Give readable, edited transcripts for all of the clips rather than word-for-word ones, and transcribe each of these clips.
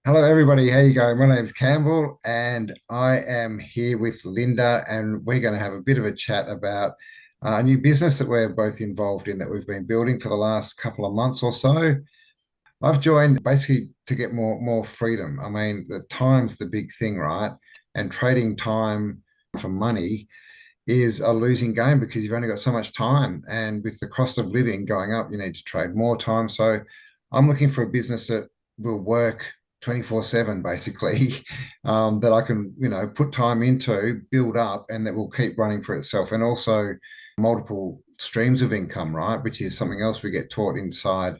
Hello, everybody. How you going? My name's Campbell, and I am here with Linda, and we're going to have a bit of a chat about a new business that we're both involved in that we've been building for the last couple of months or so. I've joined basically to get more freedom. I mean, the time's the big thing, right? And trading time for money is a losing game because you've only got so much time. And with the cost of living going up, you need to trade more time. So I'm looking for a business that will work 24/7 basically, that I can, put time into, build up, and that will keep running for itself. And also multiple streams of income, right? Which is something else we get taught inside.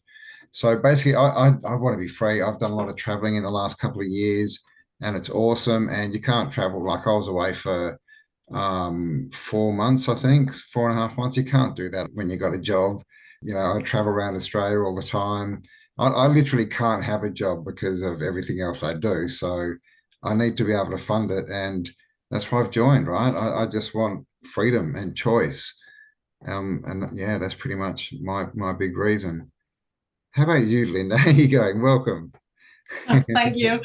So basically, I want to be free. I've done a lot of traveling in the last couple of years, and it's awesome. And you can't travel. Like I was away for 4 months, I think, 4.5 months. You can't do that when you got a job. I travel around Australia all the time. I literally can't have a job because of everything else I do. So I need to be able to fund it. And that's why I've joined, right? I just want freedom and choice. Yeah, that's pretty much my big reason. How about you, Linda? How you going? Welcome. Thank you.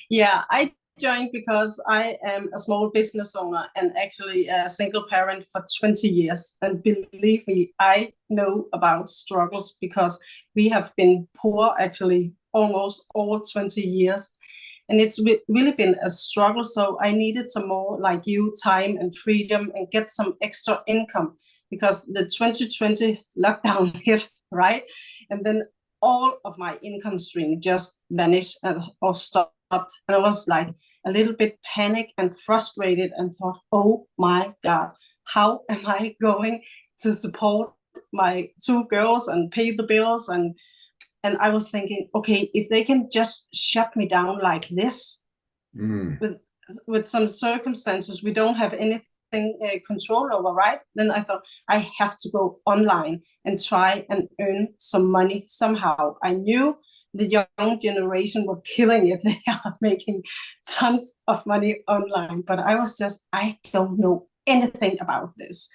Yeah, I joined because I am a small business owner and actually a single parent for 20 years. And believe me, I know about struggles because we have been poor actually almost all 20 years. And it's really been a struggle. So I needed some more like you time and freedom and get some extra income because the 2020 lockdown hit, right? And then all of my income stream just vanished or stopped. And I was like a little bit panicked and frustrated and thought, oh my God, how am I going to support my two girls and pay the bills? And I was thinking, okay, if they can just shut me down like this, Mm. with with some circumstances we don't have anything control over, right? Then I thought I have to go online and try and earn some money somehow. I knew the young generation were killing it. They are making tons of money online, but I was just, I don't know anything about this.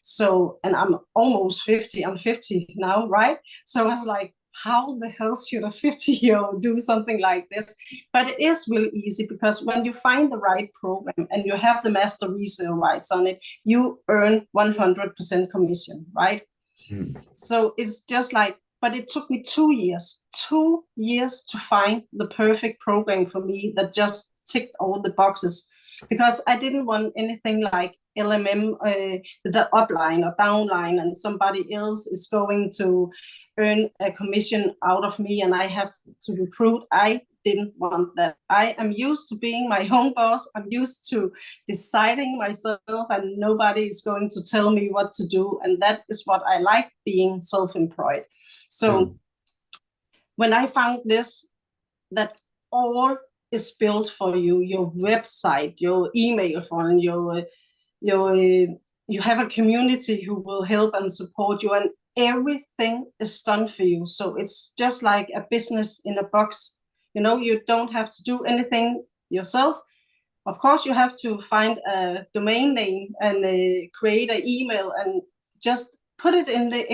So, and I'm almost 50, I'm 50 now, right? So I was like, how the hell should a 50-year-old do something like this? But it is really easy because when you find the right program and you have the master resale rights on it, you earn 100% commission, right? Mm. So it's just like, but it took me 2 years, 2 years to find the perfect program for me that just ticked all the boxes because I didn't want anything like LMM, the upline or downline, and somebody else is going to earn a commission out of me and I have to recruit. I didn't want that. I am used to being my own boss. I'm used to deciding myself and nobody is going to tell me what to do. And that is what I like, being self-employed. So Mm. when I found this, that all is built for you, your website, your email funnel, your you have a community who will help and support you, and everything is done for you. So it's just like a business in a box. You don't have to do anything yourself. Of course, you have to find a domain name and create an email and just put it in the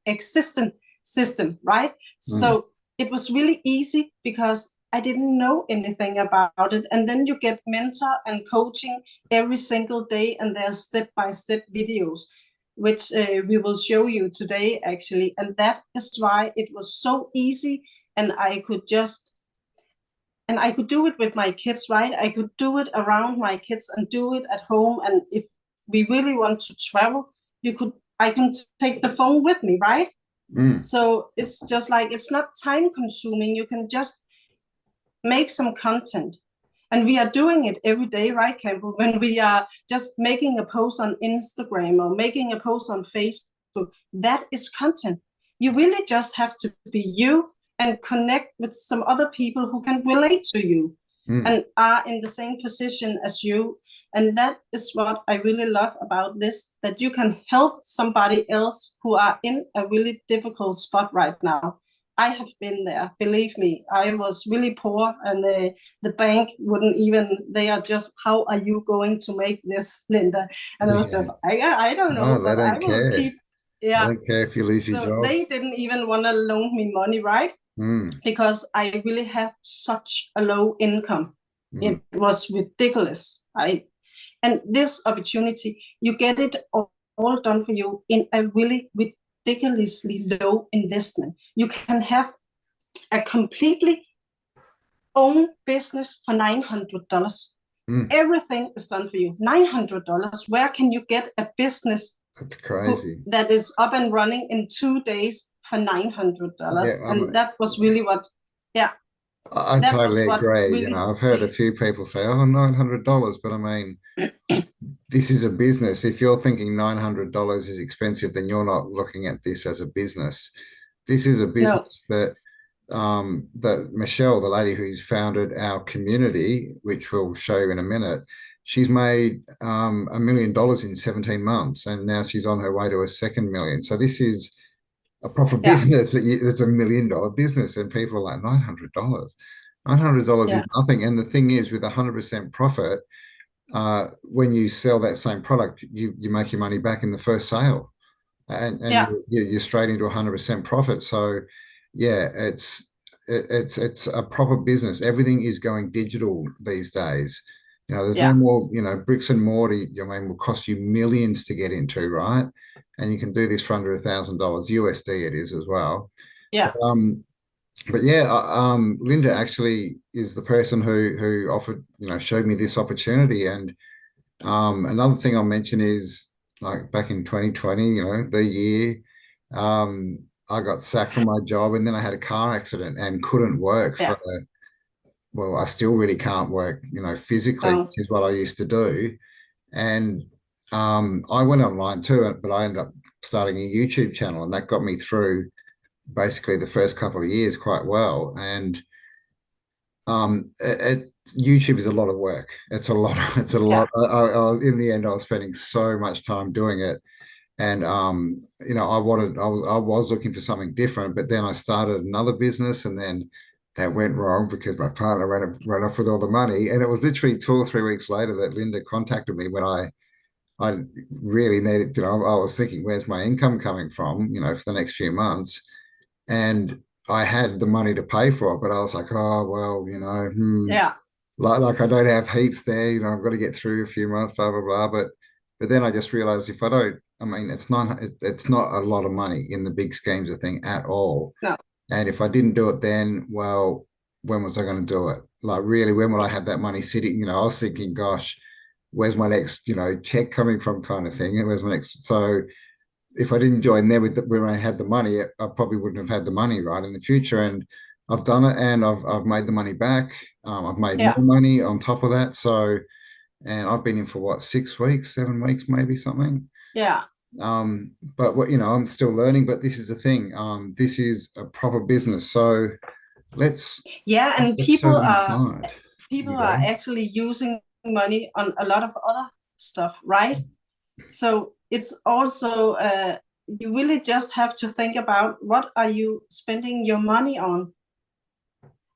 existing system, right? Mm. So it was really easy because I didn't know anything about it. And then you get mentor and coaching every single day, and there's step-by-step videos, which we will show you today, actually. And that is why it was so easy, and I could do it with my kids, right? I could do it around my kids and do it at home. And if we really want to travel, I can take the phone with me, right? Mm. So it's just like, it's not time consuming. You can just make some content. And we are doing it every day, right, Campbell? When we are just making a post on Instagram or making a post on Facebook, that is content. You really just have to be you and connect with some other people who can relate to you Mm. and are in the same position as you. And that is what I really love about this, that you can help somebody else who are in a really difficult spot right now. I have been there, believe me. I was really poor, and the bank wouldn't even, they are just, how are you going to make this, Linda? And I was Yeah. just, I don't No, know, they but I don't will care. keep, They yeah. don't care if you lose your So job. they didn't even want to loan me money, right? Mm, because I really had such a low income. mm, It was ridiculous. And this opportunity, you get it all done for you in a really ridiculously low investment. You can have a completely own business for $900. mm. Everything is done for you. $900. Where can you get a business That's crazy. that is up and running in 2 days for Yeah, $900? And that was really what, yeah, I that was totally what agree. really, I've heard a few people say, "Oh, $900," but I mean, this is a business. If you're thinking $900 is expensive, then you're not looking at this as a business. This is a no, business that Michelle, the lady who's founded our community, which we'll show you in a minute, she's made $1 million in 17 months, and now she's on her way to a second million. So this is a proper yeah, business. It's $1 million business, and people are like $900. $900 is yeah, nothing. And the thing is, with 100% profit, when you sell that same product, you make your money back in the first sale, and yeah, you're straight into 100% profit. So, yeah, it's a proper business. Everything is going digital these days. There's no yeah, more, bricks and mortar. I mean, will cost you millions to get into, right? And you can do this for under $1,000 USD. It is as well. But, yeah, yeah, Linda actually is the person who offered, showed me this opportunity. And another thing I'll mention is, like, back in 2020, the year, I got sacked from my job, and then I had a car accident and couldn't work yeah, well, I still really can't work, physically, which no, is what I used to do. And I went online too, but I ended up starting a YouTube channel, and that got me through basically the first couple of years quite well. And YouTube is a lot of work. It's a lot. It's a yeah, lot. I was, in the end, I was spending so much time doing it, and I was looking for something different. But then I started another business, and then that went wrong because my partner ran off with all the money. And it was literally 2 or 3 weeks later that Linda contacted me when I really needed. I was thinking, where's my income coming from? For the next few months, and I had the money to pay for it, but I was like, oh well, yeah, like I don't have heaps there. I've got to get through a few months, blah blah blah. But then I just realized, if I don't, I mean, it's not a lot of money in the big schemes of thing at all. no, And if I didn't do it then, well, when was I going to do it? Like, really, when would I have that money sitting? I was thinking, gosh, where's my next, check coming from, kind of thing. Where's my next? So if I didn't join there when I had the money, I probably wouldn't have had the money right in the future. And I've done it, and I've made the money back. I've made more yeah, money on top of that. So, and I've been in for what, 6 weeks, 7 weeks, maybe something. yeah, But I'm still learning. But this is the thing. This is a proper business. So let's yeah. And let's show people the are inside. people You are go. actually using money on a lot of other stuff, right? So it's also you really just have to think about what are you spending your money on.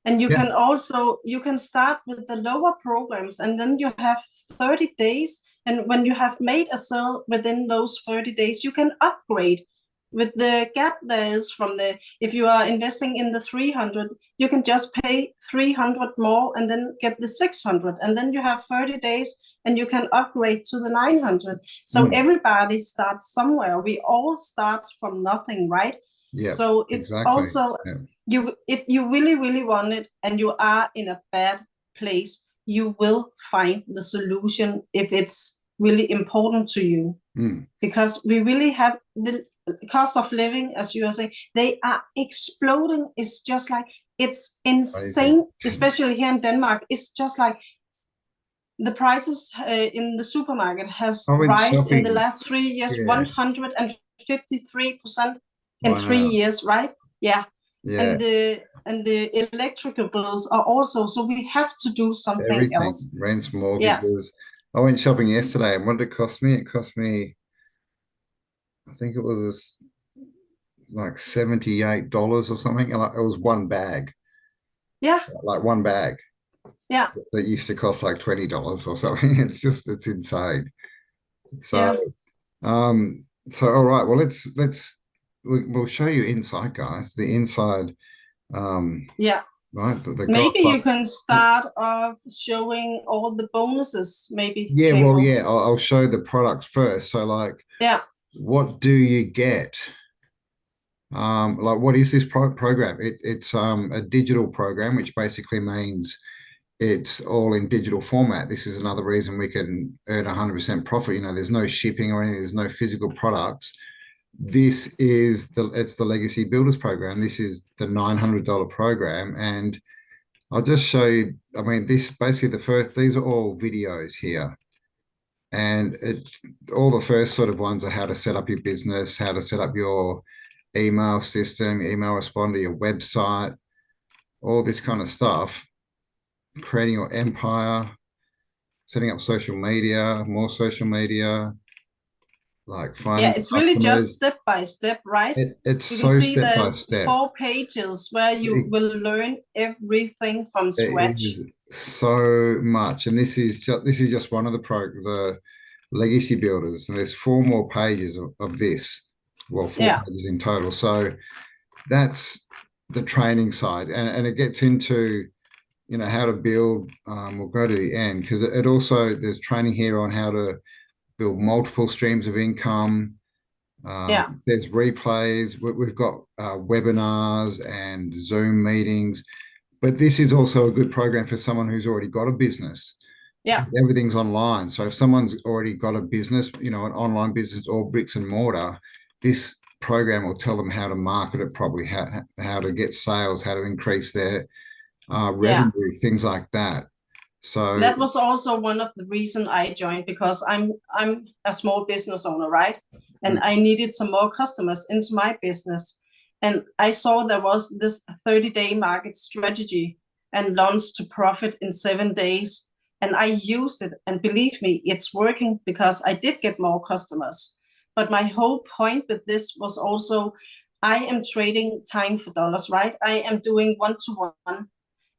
And you Yeah. can also you can start with the lower programs, and then you have 30 days, and when you have made a sale within those 30 days, you can upgrade with the gap there is from the, if you are investing in the 300, you can just pay 300 more and then get the 600, and then you have 30 days and you can upgrade to the 900. So Mm. everybody starts somewhere. We all start from nothing, right? Yeah. So it's Exactly. also, Yeah. you, if you really want it and you are in a bad place, you will find the solution if it's really important to you. Mm. Because we really have the cost of living, as you are saying, they are exploding. It's just like, it's Crazy. insane, especially here in Denmark. It's just like the prices in the supermarket has I went rise in the shopping. last 3 years, Yeah. 153% in three Wow. years, right? Yeah. Yeah. And the electrical bills are also, so we have to do something Everything, else. rents, Yeah. mortgages. I went shopping yesterday, and what did it cost me? It cost me, I think it was like $78 or something. And it was one bag, Yeah. like one bag Yeah. that used to cost like $20 or something. It's insane. So, Yeah. all right. Well, we'll show you inside, guys. The inside. Yeah. Right? The Maybe guys like, you can start off showing all the bonuses, maybe, yeah, well, Campbell. yeah, I'll show the products first. So, like, Yeah. what do you get? Like, what is this program? It's a digital program, which basically means it's all in digital format. This is another reason we can earn 100% profit. You know, there's no shipping or anything. There's no physical products. It's the Legacy Builders program. This is the $900 program, and I'll just show you. I mean, this basically these are all videos here, and all the first sort of ones are how to set up your business, how to set up your email system, email responder, your website, all this kind of stuff, creating your empire, setting up social media, more social media, like Yeah, finding it's really just customers. step by step, right? It's You can so see step by there's step. 4 pages where you It, will learn everything from it is scratch. so much, and this is just one of the legacy builders, and there's four more pages of this. Well, four Yeah. pages in total. So that's the training side, and it gets into how to build. We'll go to the end because it also there's training here on how to build multiple streams of income. Yeah. There's replays. We've got webinars and Zoom meetings, but this is also a good program for someone who's already got a business. Yeah. Everything's online. So if someone's already got a business, an online business or bricks and mortar, this program will tell them how to market it properly, how to get sales, how to increase their Yeah. revenue, things like that. So That was also one of the reason I joined, because I'm a small business owner, right? And I needed some more customers into my business. And I saw there was this 30-day market strategy and launch to profit in 7 days. And I used it, and believe me, it's working, because I did get more customers. But my whole point with this was also, I am trading time for dollars, right? I am doing one-to-one.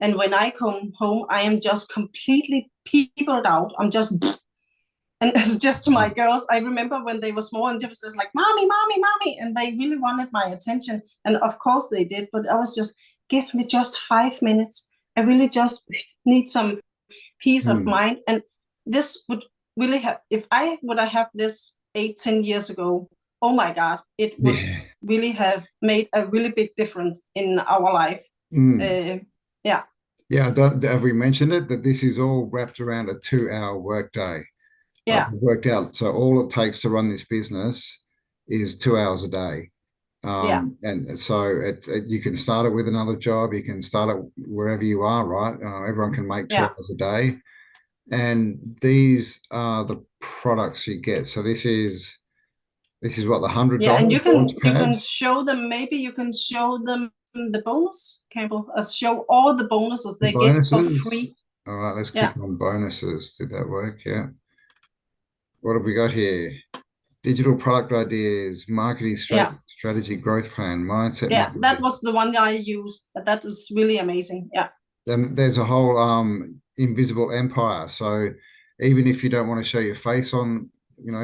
And when I come home, I am just completely peopled out. I'm just, and it's just to my girls. I remember when they were small and they was just like, mommy, mommy, mommy. And they really wanted my attention. And of course they did. But I was just, give me just 5 minutes. I really just need some peace of mm, mind. And this would really have, if I would have had this 8, 10 years ago, oh my God, it would yeah. really have made a really big difference in our life. Mm. Uh, yeah. Yeah, have we mentioned it that this is all wrapped around a 2 hour workday? Yeah. Worked out. So all it takes to run this business is 2 hours a day. Yeah. And so you can start it with another job. You can start it wherever you are, right? Everyone can make two Yeah. hours a day. And these are the products you get. So this is what the hundred Yeah, and dollar launch you pad. can show them, maybe you can show them the bonus, Campbell, show all the bonuses The they get for bonuses. free. All right, let's Yeah. click on bonuses. Did that work? Yeah. What have we got here? Digital product ideas, marketing Yeah. strategy, growth plan, mindset Yeah, that analysis. was the one I used. That is really amazing. Yeah. And there's a whole invisible empire. So even if you don't want to show your face on,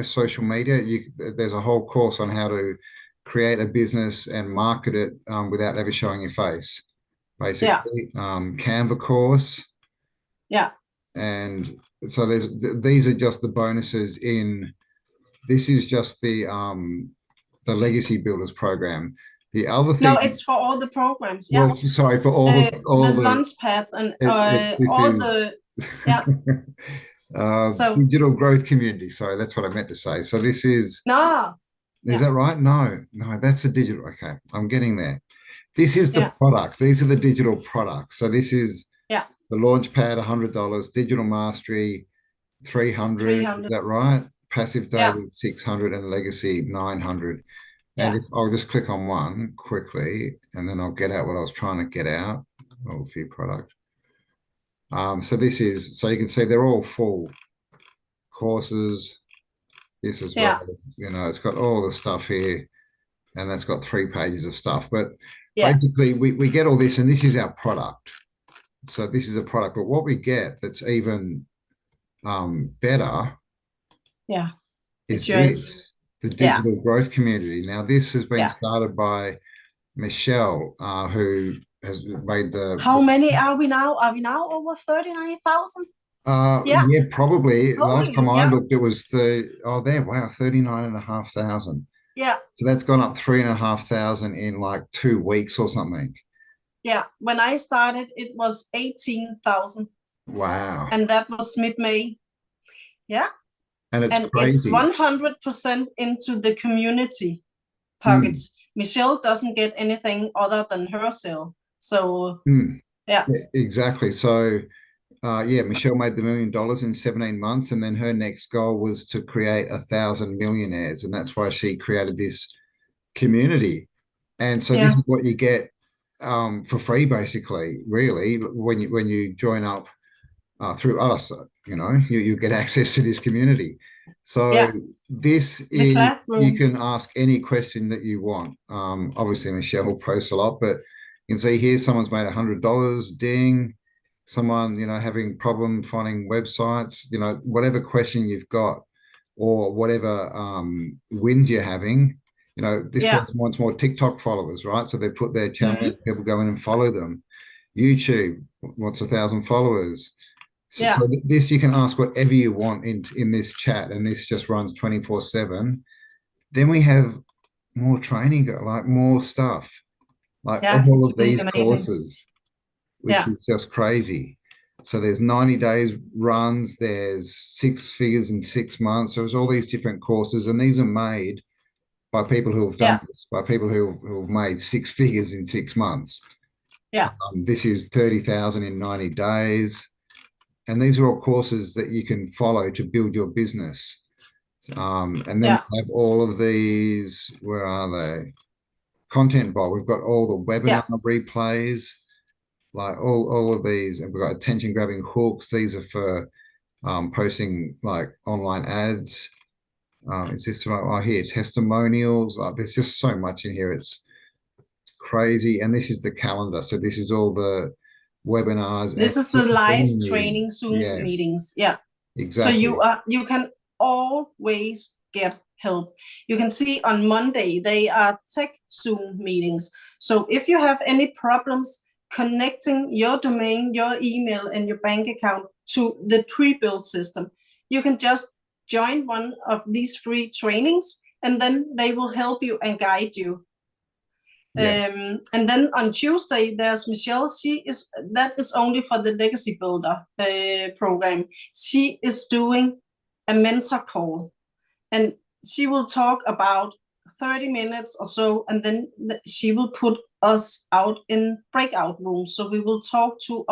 social media, there's a whole course on how to create a business and market it without ever showing your face, Yeah. basically. Canva course. Yeah. And so these are just the bonuses in this is just the Legacy Builders program. The other No, thing, it's for all the programs. Yeah. well, sorry for The all the launch pad and this all is the, yeah. So, digital growth community. Sorry, that's what I meant to say. So this no. is Yeah. that right? No, that's the digital. Okay, I'm getting there. This is the Yeah. product. These are the digital products. So this is Yeah. the launch pad, $100, digital mastery, 300. Is 300. that right? Passive Yeah. daily, 600, and legacy, 900. And Yeah. if I'll just click on one quickly, and then I'll get out what I was trying to get out. Oh, view product. So you can see they're all full courses. This as well. Yeah. It's got all the stuff here, and that's got 3 pages of stuff. But Yeah. basically, we get all this, and this is our product. So this is a product. But what we get that's even better Yeah. It's is yours. this, the Yeah. digital growth community. Now, this has been Yeah. started by Michelle, who has made How many are we now? Are we now over 39,000? Yeah, yeah, probably. Last holy, time I yeah, looked, it was there, wow, 39,500. yeah, So that's gone up 3,500 in like 2 weeks or something. yeah. When I started, it was 18,000, Wow. and that was mid-May. Yeah, And it's and it's crazy. 100% into the community Mm, pockets. Michelle doesn't get anything other than her sale. So mm. yeah, Yeah, exactly. So, yeah, Michelle made the $1 million in 17 months, and then her next goal was to create 1,000 millionaires, and that's why she created this community. And so this yeah, is what you get for free, basically, really, when you join up through us. You get access to this community. So yeah. this The is, you classroom. can ask any question that you want. Obviously, Michelle posts a lot, but you can see here someone's made $100. Ding. Someone, having problem finding websites. Whatever question you've got, or whatever wins you're having. This Yeah, person wants more TikTok followers, right? So they put their channel in, mm-hmm. people go in and follow them. YouTube wants 1,000 followers. So Yeah, this, you can ask whatever you want in this chat, and this just runs 24/7. Then we have more training, like more stuff, like yeah. all It's of really these amazing. courses, which Yeah, is just crazy. So there's 90 days runs, there's 6 figures in 6 months. There's all these different courses, and these are made by people who have done yeah, this, by people who have made 6 figures in 6 months. yeah, This is 30,000 in 90 days. And these are all courses that you can follow to build your business. And then yeah, we have all of these, where are they? Content Vault. We've got all the webinar yeah, replays, like all of these, and we've got attention grabbing hooks. These are for posting like online ads. It's just here testimonials. There's just so much in here. It's crazy. And this is the calendar. So this is all the webinars and this is the live Zoom training meetings. Zoom Yeah, meetings. Yeah. So exactly. you can always get help. You can see on Monday they are tech Zoom meetings. So if you have any problems connecting your domain, your email, and your bank account to the pre-built system, you can just join one of these free trainings, and then they will help you and guide you. Yeah. And then on Tuesday, there's Michelle. That is only for the Legacy Builder program. She is doing a mentor call, and she will talk about 30 minutes or so, and then she will put us out in breakout rooms. So we will talk to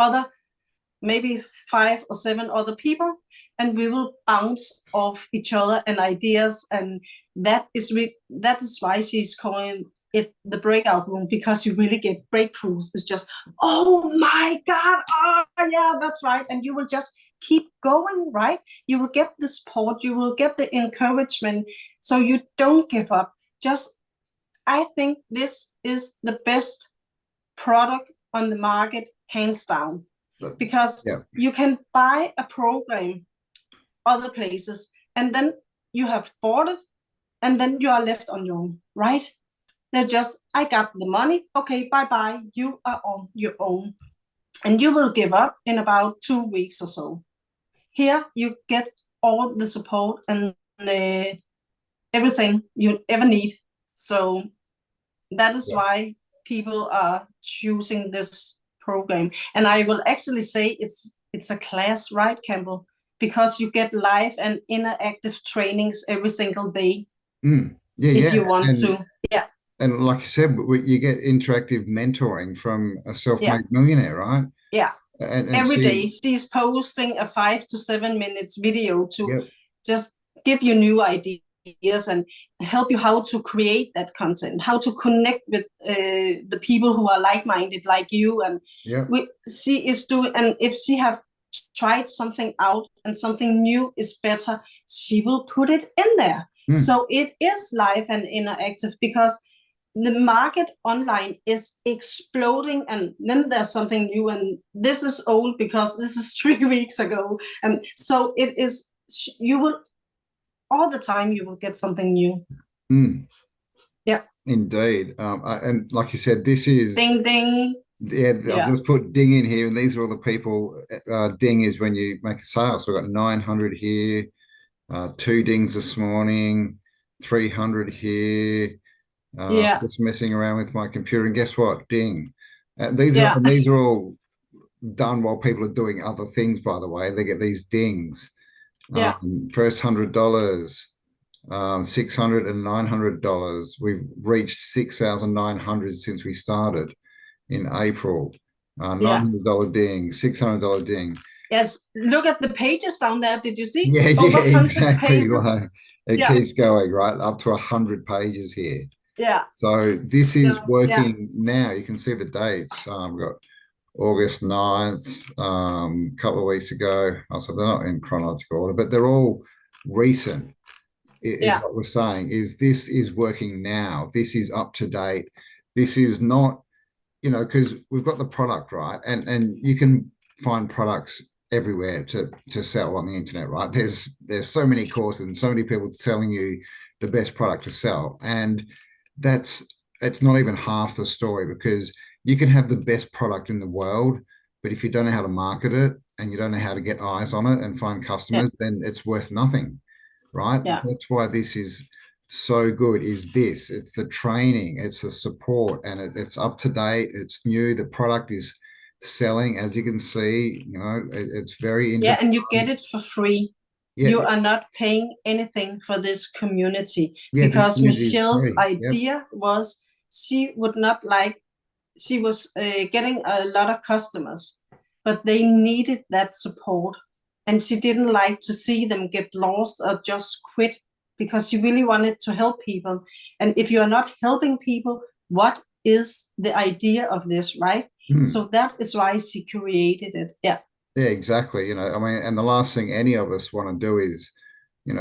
maybe 5 or 7 other people, and we will bounce off each other and ideas. And that is why she's calling it the breakout room, because you really get breakthroughs. It's just, oh my god, oh yeah, that's right. And you will just keep going, right? You will get the support, you will get the encouragement, so you don't give up. Just, I think this is the best product on the market, hands down, because Yeah. you can buy a program other places, and then you have bought it, and then you are left on your own, right? They're just, I got the money, okay, bye bye, you are on your own, and you will give up in about 2 weeks or so. Here you get all the support and everything you ever need. So that is Yeah. why people are choosing this program. And I will actually say it's a class, right, Campbell? Because you get live and interactive trainings every single day Yeah, if yeah. you want And to. Yeah, and like I said, you get interactive mentoring from a yeah, self-made millionaire, right? yeah. And Every she, day she's posting a 5 to 7 minutes video to yep, just give you new ideas and help you how to create that content, how to connect with the people who are like-minded like you. And yep, she is doing, and if she have tried something out and something new is better, she will put it in there. mm, So it is live and interactive, because the market online is exploding, and then there's something new, and this is old because this is 3 weeks ago. And so it is, you will, all the time you will get something new. mm, Yeah. indeed. And like you said, this is Ding ding. Yeah, I've Yeah, just put ding in here, and these are all the people. Ding is when you make a sale. So we've got 900 here, two dings this morning, 300 here. yeah, Just messing around with my computer, and guess what? Ding. These are yeah, and these are all done while people are doing other things. By the way, they get these dings. yeah, First $100, 600 and $900. We've reached 6,900 since we started in April. yeah. $900 ding, $600 ding. Yes, look at the pages down there. Did you see? Yeah, Over yeah, 100 exactly. pages. Like it Yeah, keeps going, right? Up to 100 pages here. yeah. So this is So, yeah, working now. You can see the dates. We've got August 9th, a couple of weeks ago. Oh, so they're not in chronological order, but they're all recent, is yeah, what we're saying. Is this is working now. This is up to date. This is not, because we've got the product, right? And you can find products everywhere to sell on the internet, right? There's so many courses and so many people telling you the best product to sell. And that's it's not even half the story, because you can have the best product in the world, but if you don't know how to market it and you don't know how to get eyes on it and find yeah, customers, then it's worth nothing, right? yeah. That's why this is so good. Is this It's the training, it's the support, and it's up to date, it's new, the product is selling, as you can see. It's very Yeah, and you intertwined. get it for free. Yeah, You are not paying anything for this community yeah, this because community is Michelle's free. Yep. idea was she would not like, she was getting a lot of customers, but they needed that support. And she didn't like to see them get lost or just quit because she really wanted to help people. And if you are not helping people, what is the idea of this, right? Hmm. So that is why she created it. Yeah, Yeah, exactly. I mean, and the last thing any of us want to do is,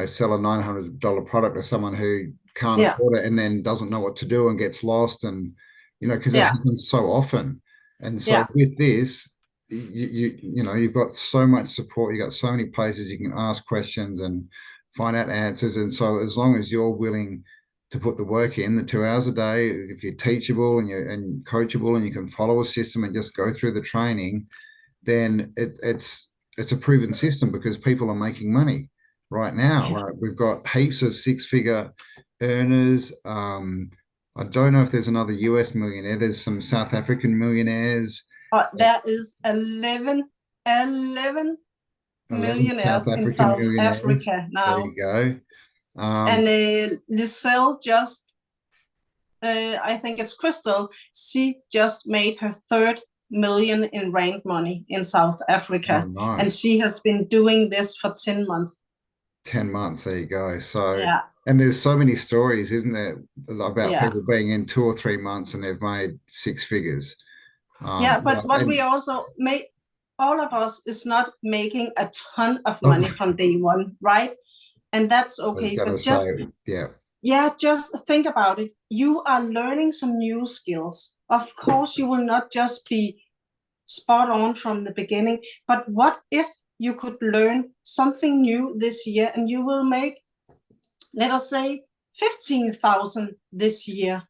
sell a $900 product to someone who can't yeah, afford it and then doesn't know what to do and gets lost, and because it yeah, happens so often. And so yeah. with this, you've got so much support, you've got so many places you can ask questions and find out answers. And so as long as you're willing to put the work in, the 2 hours a day, if you're teachable and you're coachable and you can follow a system and just go through the training, then it's a proven system, because people are making money right now. Yeah. Like, we've got heaps of six-figure earners. I don't know if there's another US millionaire. There's some South African millionaires. There is 11 11 South millionaires in African South millionaires. Africa There now. you go. And Um, Liselle just, I think it's Crystal, she just made her third million in rand money in South oh, Africa. And nice. she has been doing this for 10 months. 10 months. There you go. So, Yeah, and there's so many stories, isn't there, about yeah. people being in 2 or 3 months and they've made six figures. Yeah, but what we And also make, all of us is not making a ton of money from day one, right? And that's I was okay. gonna But say, just, yeah, yeah, just think about it. You are learning some new skills. Of course, you will not just be spot on from the beginning, but what if you could learn something new this year and you will make, let us say, 15,000 this year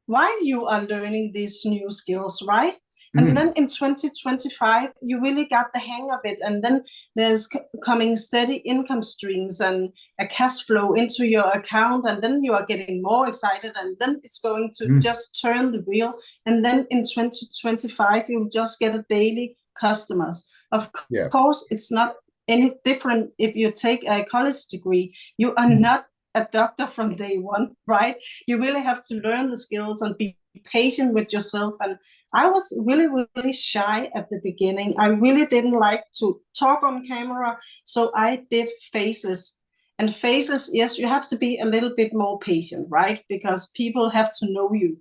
while you are learning these new skills, right? And then mm, in 2025, you really got the hang of it. And then there's coming steady income streams and a cash flow into your account. And then you are getting more excited. And then it's going to mm, just turn the wheel. And then in 2025, you'll just get a daily customers. Of yeah, course, it's not any different if you take a college degree. You are not a doctor from day one, right? You really have to learn the skills and be patient with yourself. And I was really, really shy at the beginning. I really didn't like to talk on camera. So I did faceless. And faces, yes, you have to be a little bit more patient, right? Because people have to know you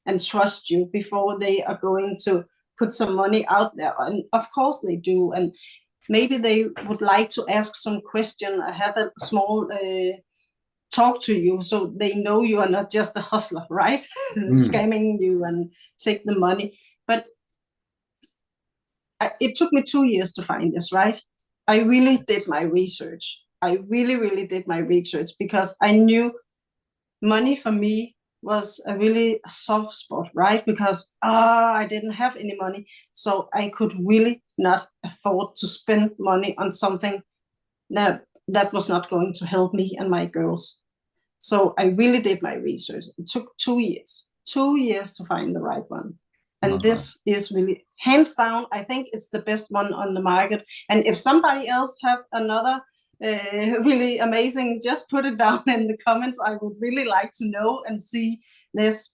and trust you before they are going to put some money out there. And of course they do. And maybe they would like to ask some question. I have a small talk to you so they know you are not just a hustler, right? mm, Scamming you and take the money. But it took me 2 years to find this, right? I really did my research. I really, really did my research because I knew money for me was a really soft spot, right? Because I didn't have any money, so I could really not afford to spend money on something that was not going to help me and my girls. So I really did my research. It took 2 years to find the right one. And Nice. this is really hands down, I think it's the best one on the market. And if somebody else have another really amazing, just put it down in the comments. I would really like to know and see this.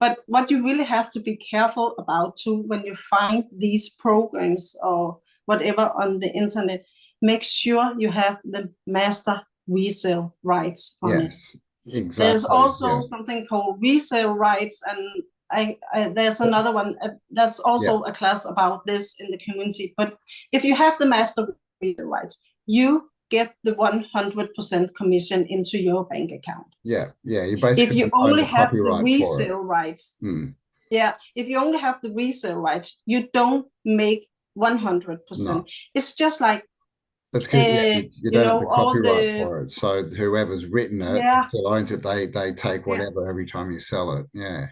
But what you really have to be careful about too, when you find these programs or whatever on the internet, make sure you have the master resale rights on it. Yes, There's exactly. also Yeah. something called resale rights, and there's another one that's Yeah. also a class about this in the community. But if you have the master resale rights, you get the 100% commission into your bank account. Yeah. Yeah. You If basically you own only the have the copyright for it. resale rights, Mm. yeah, if you only have the resale rights, you don't make 100%. No. It's just like, That's good. Yeah, you don't have the all copyright the, for it. So whoever's written it, yeah, who owns it, they take yeah. whatever every time you sell it. Yeah.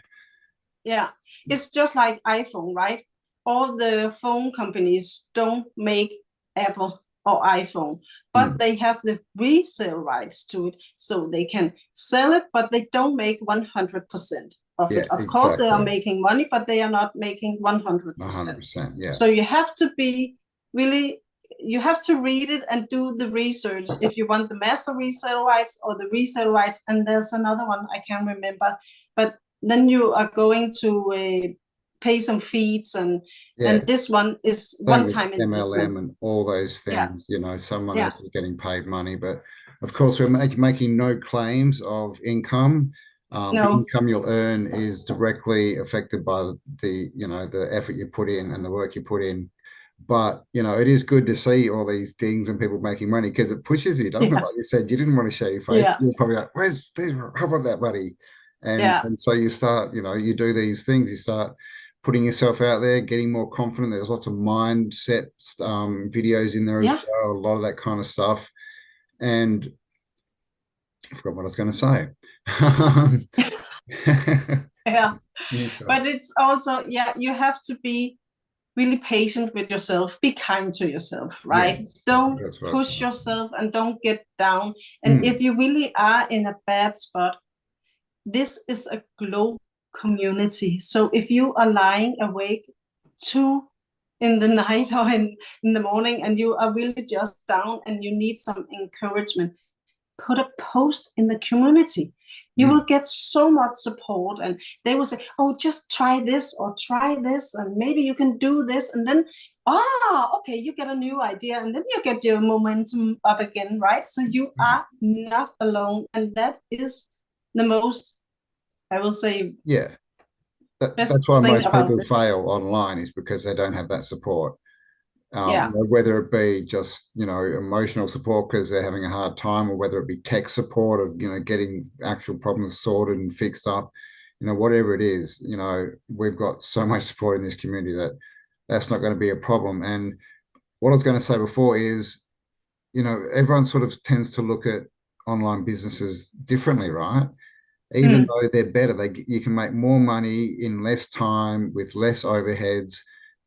Yeah, it's just like iPhone, right? All the phone companies don't make Apple or iPhone, but Mm. they have the resale rights to it, so they can sell it, but they don't make 100% of Yeah, it. Of course, they are exactly. making money, but they are not making 100%. 100%. Yeah. So you have to be really, you have to read it and do the research if you want the master resale rights or the resale rights. And there's another one I can't remember, but then you are going to pay some fees, Yeah. and this one is Same with one-time investment. MLM and all those Yeah, things, someone yeah, else is getting paid money. But of course, we're making no claims of income. The no, income you'll earn is directly affected by the effort you put in and the work you put in. But, it is good to see all these things and people making money because it pushes you, doesn't it? yeah, Like you said, you didn't want to show your face. yeah, You're probably like, how about that money? And yeah, and so you start, you do these things, you start putting yourself out there, getting more confident. There's lots of mindset videos in there as yeah, well, a lot of that kind of stuff. And I forgot what I was going to say. yeah. Okay. But it's also, yeah, you have to be really patient with yourself. Be kind to yourself, right? Yes, Don't that's what I was push going to say. yourself and don't get down. And if Mm, you really are in a bad spot, this is a global community. So if you are lying awake 2 in the night or in the morning and you are really just down and you need some encouragement, put a post in the community. You will mm, get so much support, and they will say, oh, just try this or try this, and maybe you can do this. And then, okay, you get a new idea, and then you get your momentum up again, right? So you mm. are not alone. And that is the most, I will say, Yeah, best that's why thing most about people this. fail online is because they don't have that support. Yeah, Whether it be just emotional support because they're having a hard time, or whether it be tech support of getting actual problems sorted and fixed up, whatever it is, we've got so much support in this community that that's not going to be a problem. And what I was going to say before is, everyone sort of tends to look at online businesses differently, right? Even mm, though they're better, you can make more money in less time with less overheads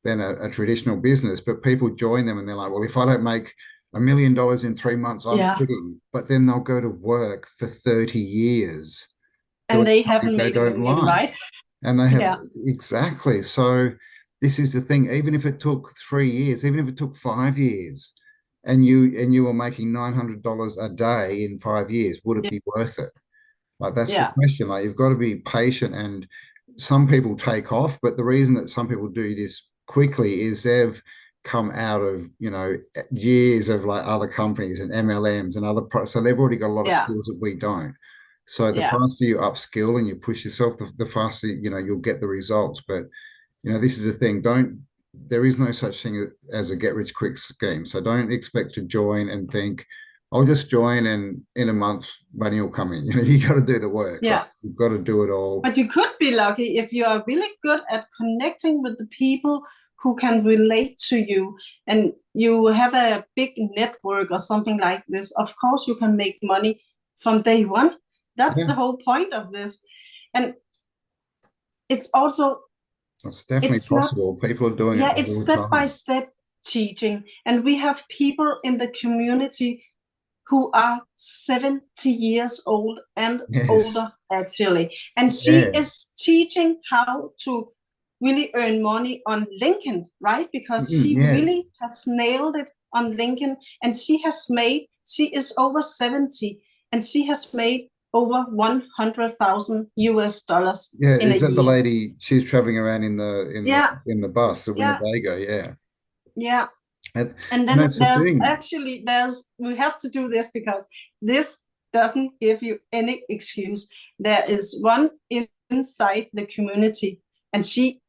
than a traditional business. But people join them and they're like, well, if I don't make $1 million in 3 months, I'm yeah. quitting. But then they'll go to work for 30 years And doing they something haven't they made a don't million, like. right? And they have Yeah, exactly. So this is the thing, even if it took 3 years, even if it took 5 years, and you were making $900 a day in 5 years, would it yeah, be worth it? Like that's the yeah, question. Like you've got to be patient, and some people take off, but the reason that some people do this quickly is they've come out of years of like other companies and MLMs and so they've already got a lot of yeah, skills that we don't. So the yeah, faster you upskill and you push yourself, the faster you'll get the results. But this is the thing. There is no such thing as a get rich quick scheme. So don't expect to join and think, I'll just join and in a month money will come in. You got to do the work, right? yeah. You've got to do it all. But you could be lucky if you are really good at connecting with the people who can relate to you, and you have a big network or something like this. Of course, you can make money from day one. That's Yeah. the whole point of this. And it's also, It's definitely it's not, possible. People are doing it yeah, it's all the step by time. step teaching. And we have people in the community who are 70 years old and Yes. older, actually. And she Yeah. is teaching how to really earn money on LinkedIn, right? Because she Yeah. really has nailed it on LinkedIn. And she is over 70 and she has made over 100,000 US dollars Yeah. in a Is that the year. lady she's traveling around in the Yeah, in the bus, the yeah, Winnebago? Yeah. yeah. And, And and then that's the thing. we have to do this because this doesn't give you any excuse. There is one inside the community, and she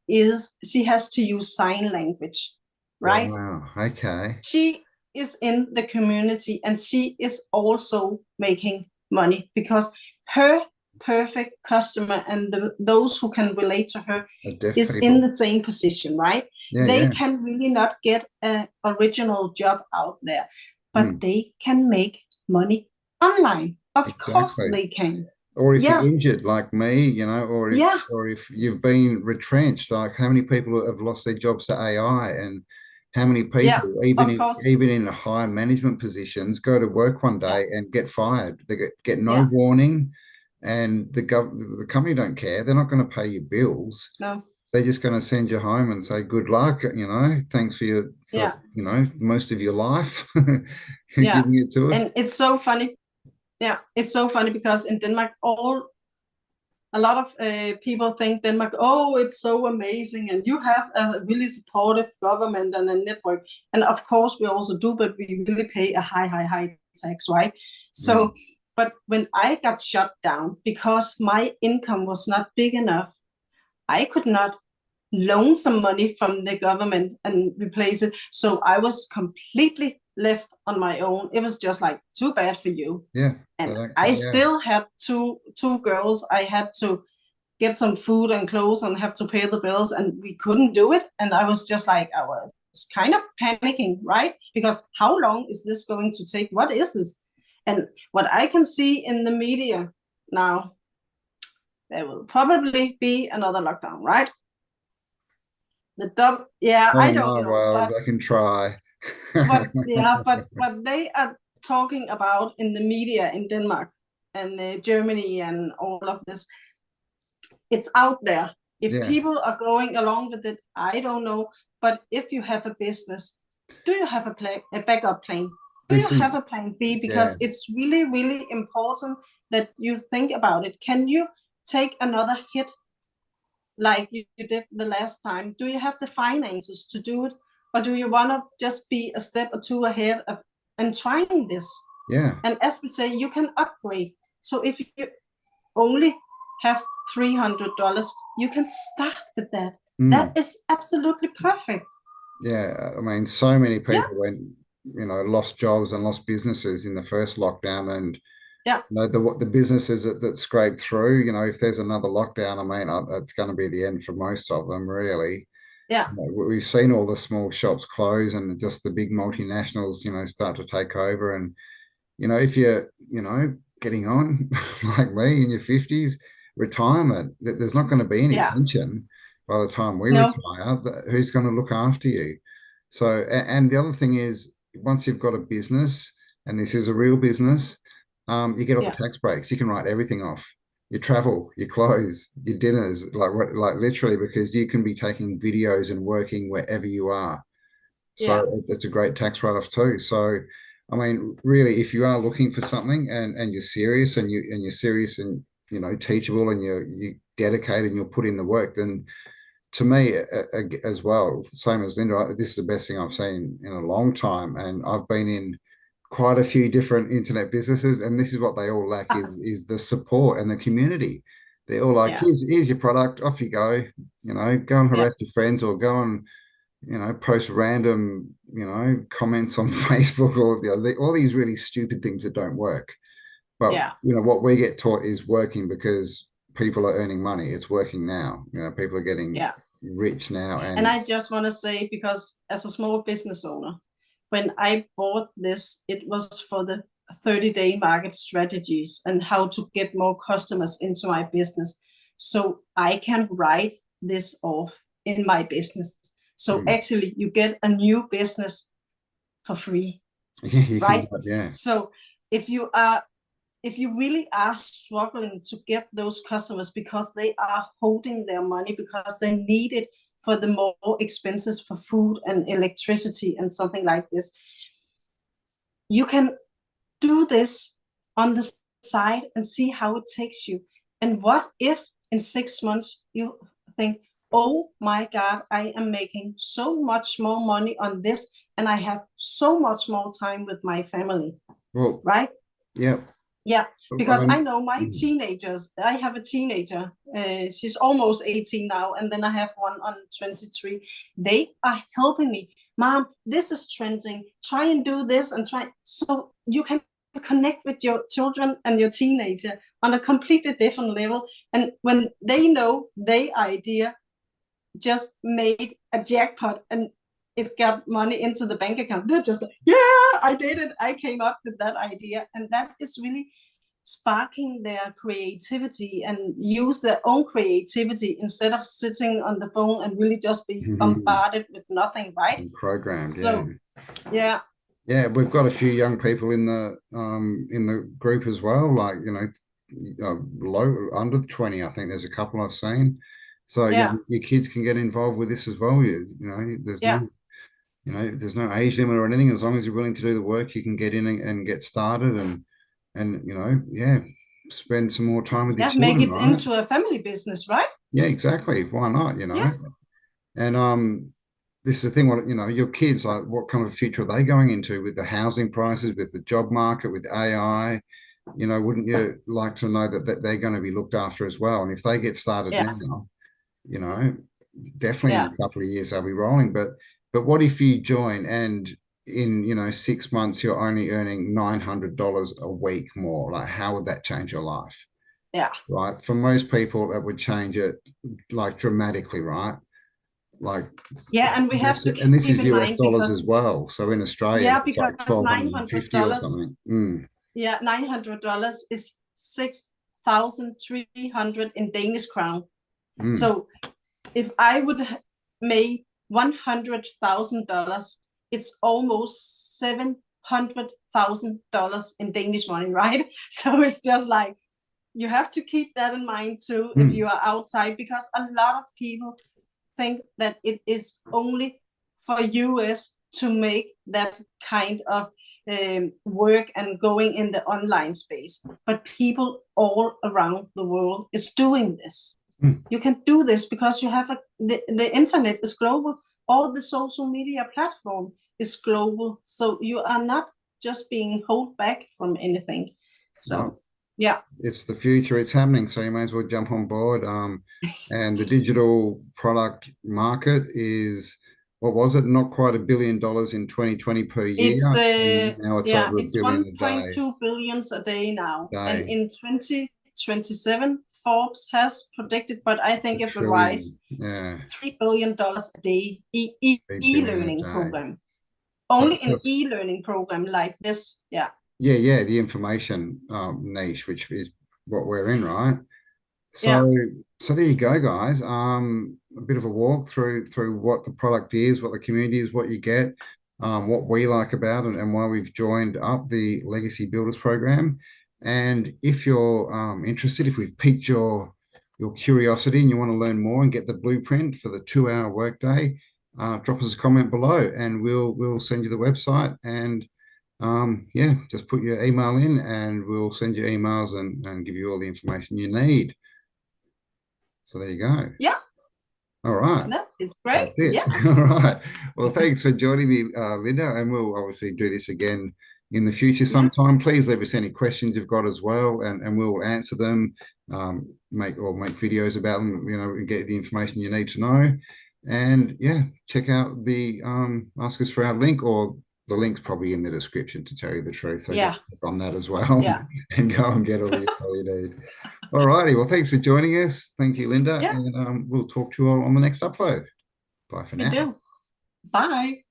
has to use sign language, right? Wow. Okay. She is in the community and she is also making money because her perfect customer and those who can relate to her The deaf is in the people. same position, right? Yeah. They Yeah. can really not get an original job out there, but Mm, they can make money online. Of course exactly. they can. Or if you're Yeah, injured like me, yeah, or if you've been retrenched, like how many people have lost their jobs to AI, and how many yeah, people, of course. even in high management positions, go to work one Yeah, day and get fired. They get no yeah, warning, and the company don't care. They're not going to pay your bills. no, They're just going to send you home and say good luck. Thanks for yeah, most of your life, yeah. giving it to us. And it's so funny. Yeah, it's so funny because in Denmark, a lot of people think Denmark, oh, it's so amazing, and you have a really supportive government and a network. And of course, we also do, but we really pay a high tax, right? Mm. So, but when I got shut down because my income was not big enough, I could not loan some money from the government and replace it. So I was completely left on my own. It was just like too bad for you. Yeah, they And don't I care. Yeah. still had two girls. I had to get some food and clothes and have to pay the bills, and we couldn't do it. And I was just like, I was kind of panicking, right? Because how long is this going to take? What is this? And what I can see in the media now, there will probably be another lockdown, right? Yeah, I Oh don't no, know, well, they can try. but what they are talking about in the media in Denmark and Germany and all of this, it's out there. If Yeah, people are going along with it, I don't know. But if you have a business, do you have a backup plan? Do you this have is, a plan B? yeah, Because it's really, really important that you think about it. Can you take another hit like you did the last time? Do you have the finances to do it? Or do you want to just be a step or two ahead of and trying this? yeah. And as we say, you can upgrade. So if you only have $300, you can start with that. That Mm. is absolutely perfect. Yeah, I mean, so many Yeah, people went, lost jobs and lost businesses in the first lockdown, and yeah, the businesses that scraped through. If there's another lockdown, I mean, that's going to be the end for most of them, really. yeah, We've seen all the small shops close and just the big multinationals, start to take over. And if you're, getting on like me in your 50s, retirement, there's not going to be any yeah. pension by the time we No, retire. Who's going to look after you? So, and the other thing is, once you've got a business, and this is a real business, you get all the yeah, tax breaks. You can write everything off. Your travel, your clothes, your dinners, like literally, because you can be taking videos and working wherever you are. So yeah, it's a great tax write-off too. So, I mean, really, if you are looking for something and you're serious and you're serious and teachable and you dedicated and you'll put in the work, then to me as well, same as Linda, this is the best thing I've seen in a long time. And I've been in quite a few different internet businesses, and this is what they all lack is the support and the community. They're all like, yeah, here's your product, off you go. Go and yeah, harass your friends or go and post random, comments on Facebook or all these really stupid things that don't work. But yeah, what we get taught is working because people are earning money. It's working now. People are getting yeah. rich now, And and I just want to say, because as a small business owner, when I bought this, it was for the 30-day market strategies and how to get more customers into my business. so I can write this off in my business. So actually you get a new business for free. Yeah, you right? can, yeah. So if you really are struggling to get those customers because they are holding their money because they need it for the more expenses for food and electricity and something like this, you can do this on the side and see how it takes you. And what if in 6 months you think, oh my God, I am making so much more money on this and I have so much more time with my family, Well, right? yeah. Yeah, because I know my teenagers, I have a teenager, she's almost 18 now, and then I have one on 23. They are helping me. Mom, this is trending. Try and do this and try. So you can connect with your children and your teenager on a completely different level. And when they know their idea just made a jackpot and it got money into the bank account, they're just like, yeah, I did it. I came up with that idea. And that is really sparking their creativity and use their own creativity instead of sitting on the phone and really just be bombarded with nothing, right? And programmed, so, yeah. Yeah, we've got a few young people in the group as well, like, low under 20. I think there's a couple I've seen. So yeah, your kids can get involved with this as well. There's no age limit or anything. As long as you're willing to do the work, you can get in and get started and spend some more time with your make children, it right? into a family business, right? Yeah, exactly. Why not, Yeah. And this is the thing, your kids, like, what kind of future are they going into with the housing prices, with the job market, with AI? Wouldn't you like to know that they're going to be looked after as well? And if they get started now, you know, definitely in a couple of years they'll be rolling. But what if you join and in 6 months you're only earning $900 a week more? Like, how would that change your life? Yeah. Right. For most people, that would change it like dramatically, right? Like, yeah, and we have to and this keep is in US mind dollars as because well. So in Australia, yeah, it's like because $1,250 or $900 something. Yeah, $900 is 6,300 in Danish crown. So if I would make $100,000, it's almost $700,000 in Danish money, right? So it's just like you have to keep that in mind too if you are outside, because a lot of people think that it is only for US to make that kind of work and going in the online space, but people all around the world is doing this. You can do this because you have the internet is global, all the social media platform is global, so you are not just being held back from anything. So yeah, it's the future, it's happening, so you may as well jump on board. And the digital product market is, what was it, not quite $1 billion in 2020 per year, and now it's over $1 it's billion a day. 1.2 billion a day now, and in 2027 Forbes has predicted, but I think it will rise, $3 billion a day. E-learning program, only an e-learning program like this. Yeah, the information niche, which is what we're in, right? So there you go, guys. A bit of a walk through what the product is, what the community is, what you get, what we like about it, and why we've joined up the Legacy Builders program. And if you're interested, if we've piqued your curiosity and you want to learn more and get the blueprint for the 2-hour workday, drop us a comment below, and we'll send you the website. And just put your email in, and we'll send you emails and give you all the information you need. So there you go. Yeah. All right. That is great. That's it. Yeah. All right. Well, thanks for joining me, Linda, and we'll obviously do this again in the future sometime. Please leave us any questions you've got as well, and we'll answer them, make videos about them, and get the information you need to know. And check out the Ask Us for Our link, or the link's probably in the description, to tell you the truth. So just click on that as well and go and get all the info you need. All righty. Well, thanks for joining us. Thank you, Linda. And we'll talk to you all on the next upload. Bye for now. Bye.